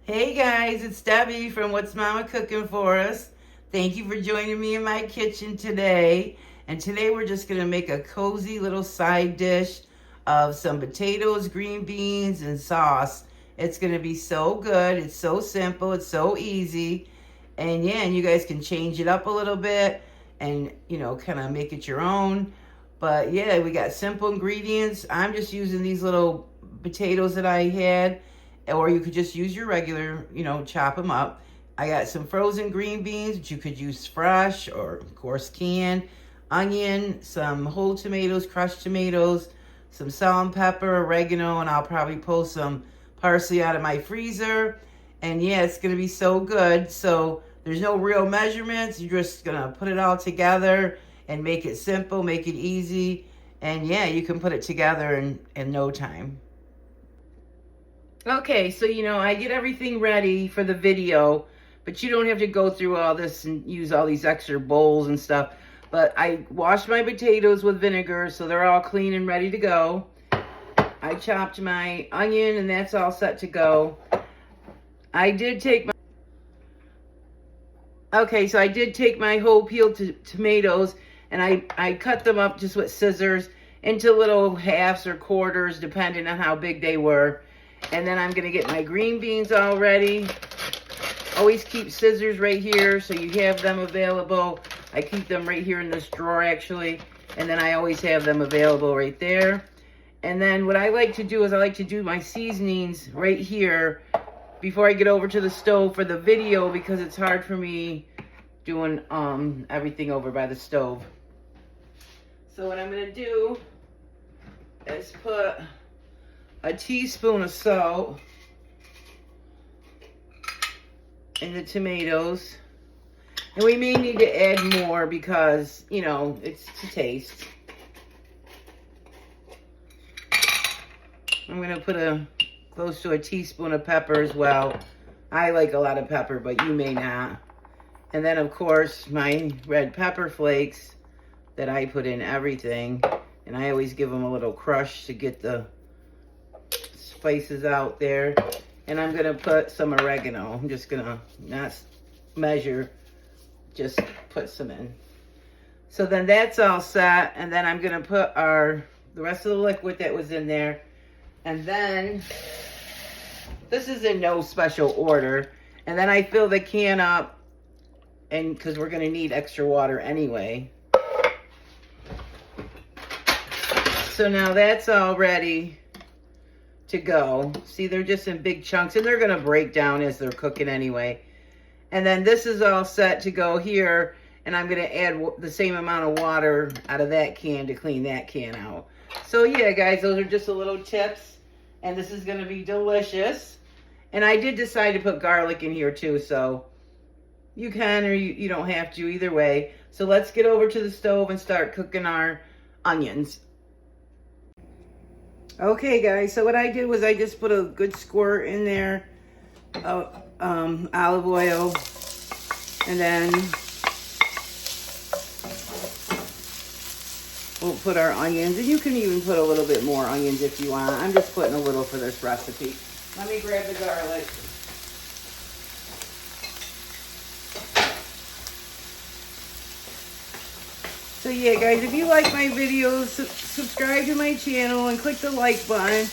Hey guys, it's Debbie from What's Mama Cooking For Us. Thank you for joining me in my kitchen today. And today we're just gonna make a cozy little side dish of some potatoes, green beans, and sauce. It's gonna be so good. It's so simple. It's so easy. And yeah, and you guys can change it up a little bit and, kind of make it your own. But yeah, we got simple ingredients. I'm just using these little potatoes that I had, or you could just use your regular, chop them up. I got some frozen green beans, which you could use fresh or, of course, canned. Onion, some whole tomatoes, crushed tomatoes, some salt and pepper, oregano, and I'll probably pull some parsley out of my freezer. And yeah, it's going to be so good. So there's no real measurements. You're just going to put it all together and make it simple, make it easy. And yeah, you can put it together in no time. Okay, so I get everything ready for the video, but you don't have to go through all this and use all these extra bowls and stuff. But I washed my potatoes with vinegar, so they're all clean and ready to go. I chopped my onion, and that's all set to go. I did take my whole peeled tomatoes, and I cut them up just with scissors into little halves or quarters, depending on how big they were. And then I'm going to get my green beans all ready. Always keep scissors right here so you have them available. I keep them right here in this drawer, actually. And then I always have them available right there. And then what I like to do is I like to do my seasonings right here before I get over to the stove for the video, because it's hard for me doing everything over by the stove. So what I'm going to do is put a teaspoon of salt in the tomatoes. And we may need to add more because, it's to taste. I'm going to put close to a teaspoon of pepper as well. I like a lot of pepper, but you may not. And then, of course, my red pepper flakes that I put in everything. And I always give them a little crush to get the spices out there. And I'm going to put some oregano. I'm just going to not measure, just put some in. So then that's all set. And then I'm going to put the rest of the liquid that was in there. And then, this is in no special order. And then I fill the can up, and because we're going to need extra water anyway. So now that's all ready to go. See, they're just in big chunks, and they're going to break down as they're cooking anyway. And then this is all set to go here, and I'm going to add the same amount of water out of that can to clean that can out. So yeah, guys, those are just a little tips. And this is going to be delicious. And I did decide to put garlic in here too, so you can or you don't have to, either way. So let's get over to the stove and start cooking our onions. Okay, guys, so what I did was I just put a good squirt in there of olive oil, and then we'll put our onions, and you can even put a little bit more onions if you want. I'm just putting a little for this recipe. Let me grab the garlic. So yeah, guys, if you like my videos, subscribe to my channel and click the like button.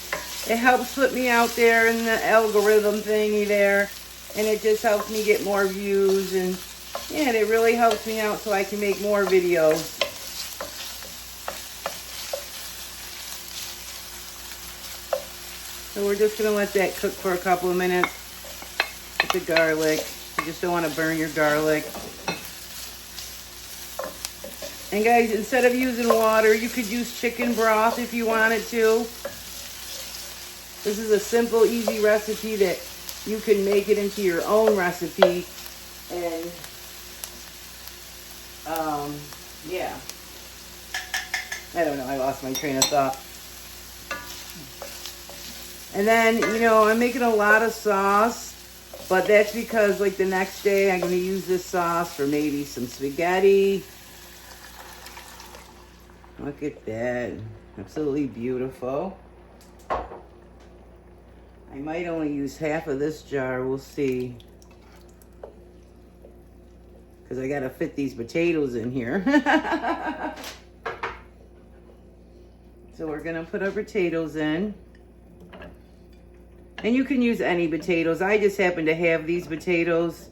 It helps put me out there in the algorithm thingy there, and it just helps me get more views, and yeah, it really helps me out so I can make more videos. So we're just going to let that cook for a couple of minutes with the garlic. You just don't want to burn your garlic. And guys, instead of using water, you could use chicken broth if you wanted to. This is a simple, easy recipe that you can make it into your own recipe. And, yeah. I don't know, I lost my train of thought. And then, I'm making a lot of sauce, but that's because, like, the next day I'm going to use this sauce for maybe some spaghetti. Look at that. Absolutely beautiful. I might only use half of this jar. We'll see. Because I got to fit these potatoes in here. So we're going to put our potatoes in. And you can use any potatoes. I just happen to have these potatoes.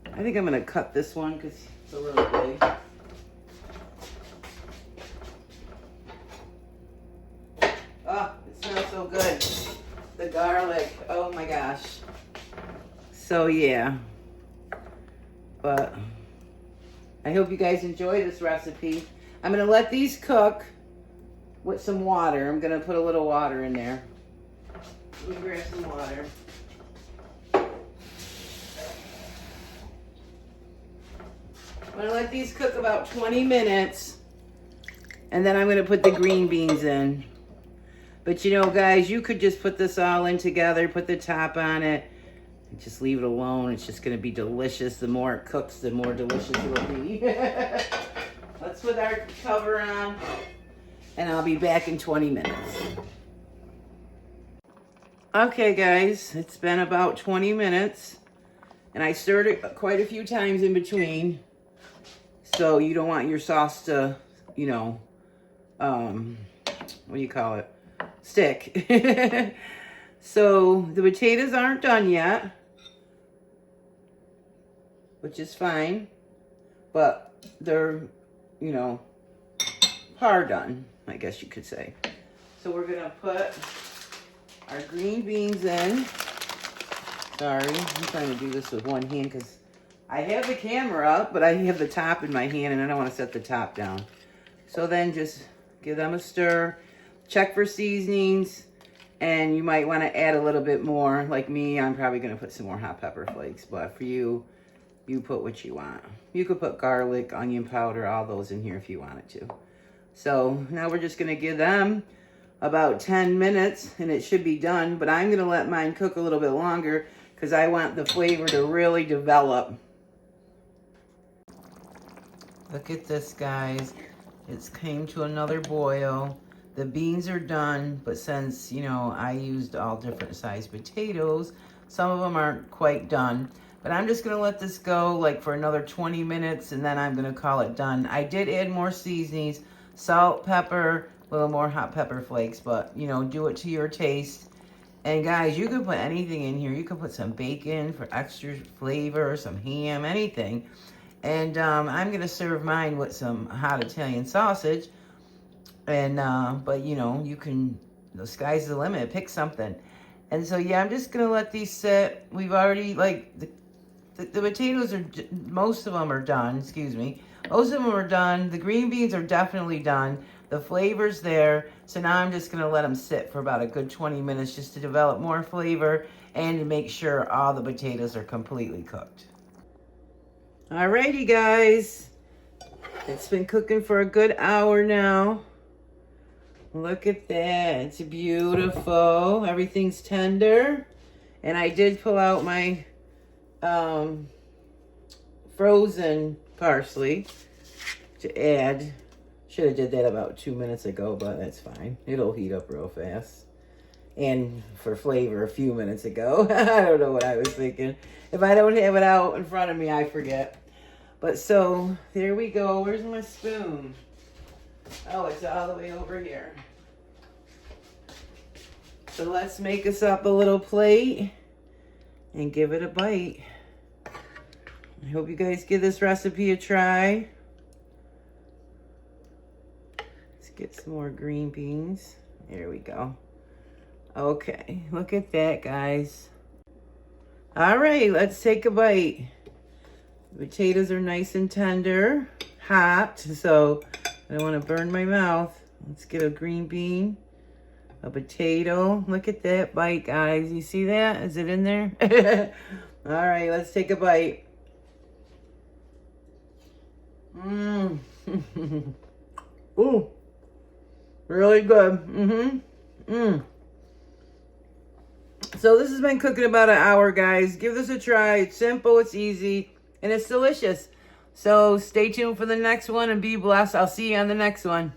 I think I'm going to cut this one because it's a little big. Oh, it smells so good. The garlic. Oh my gosh. So yeah. But I hope you guys enjoy this recipe. I'm going to let these cook with some water. I'm going to put a little water in there. Let me grab some water. I'm going to let these cook about 20 minutes. And then I'm going to put the green beans in. But you know, guys, you could just put this all in together, put the top on it, and just leave it alone. It's just going to be delicious. The more it cooks, the more delicious it'll be. Let's put our cover on, and I'll be back in 20 minutes. Okay, guys, it's been about 20 minutes, and I stirred it quite a few times in between, so you don't want your sauce to, you know, what do you call it? Stick. So the potatoes aren't done yet, which is fine, but they're, you know, par done, I guess you could say. So we're gonna put our green beans in. Sorry, I'm trying to do this with one hand because I have the camera up, but I have the top in my hand and I don't want to set the top down. So then just give them a stir. Check for seasonings, and you might want to add a little bit more. Like me, I'm probably going to put some more hot pepper flakes, but for you, you put what you want. You could put garlic, onion powder, all those in here if you wanted to. So now we're just going to give them about 10 minutes, and it should be done, but I'm going to let mine cook a little bit longer because I want the flavor to really develop. Look at this, guys. It's came to another boil. The beans are done, but since, you know, I used all different sized potatoes, some of them aren't quite done. But I'm just going to let this go like for another 20 minutes, and then I'm going to call it done. I did add more seasonings, salt, pepper, a little more hot pepper flakes, but, you know, do it to your taste. And guys, you could put anything in here. You could put some bacon for extra flavor, some ham, anything. And I'm going to serve mine with some hot Italian sausage. And, but, you know, you can, the sky's the limit. Pick something. And so, yeah, I'm just going to let these sit. We've already, like, the potatoes are, most of them are done, excuse me. Most of them are done. The green beans are definitely done. The flavor's there. So now I'm just going to let them sit for about a good 20 minutes just to develop more flavor and to make sure all the potatoes are completely cooked. Alrighty, guys. It's been cooking for a good hour now. Look at that. It's beautiful. Everything's tender. And I did pull out my frozen parsley to add. Should have did that about 2 minutes ago, but that's fine. It'll heat up real fast. And for flavor a few minutes ago. I don't know what I was thinking. If I don't have it out in front of me, I forget. But so, there we go. Where's my spoon? Oh, it's all the way over here. So let's make us up a little plate and give it a bite. I hope you guys give this recipe a try. Let's get some more green beans. There we go. Okay, look at that, guys. All right, let's take a bite. The potatoes are nice and tender, hot, so I don't want to burn my mouth. Let's get a green bean, a potato. Look at that bite, guys. You see that? Is it in there? All right, let's take a bite. Mmm. Ooh. Really good. Mmm. So this has been cooking about an hour, guys. Give this a try. It's simple, it's easy, and it's delicious. So stay tuned for the next one and be blessed. I'll see you on the next one.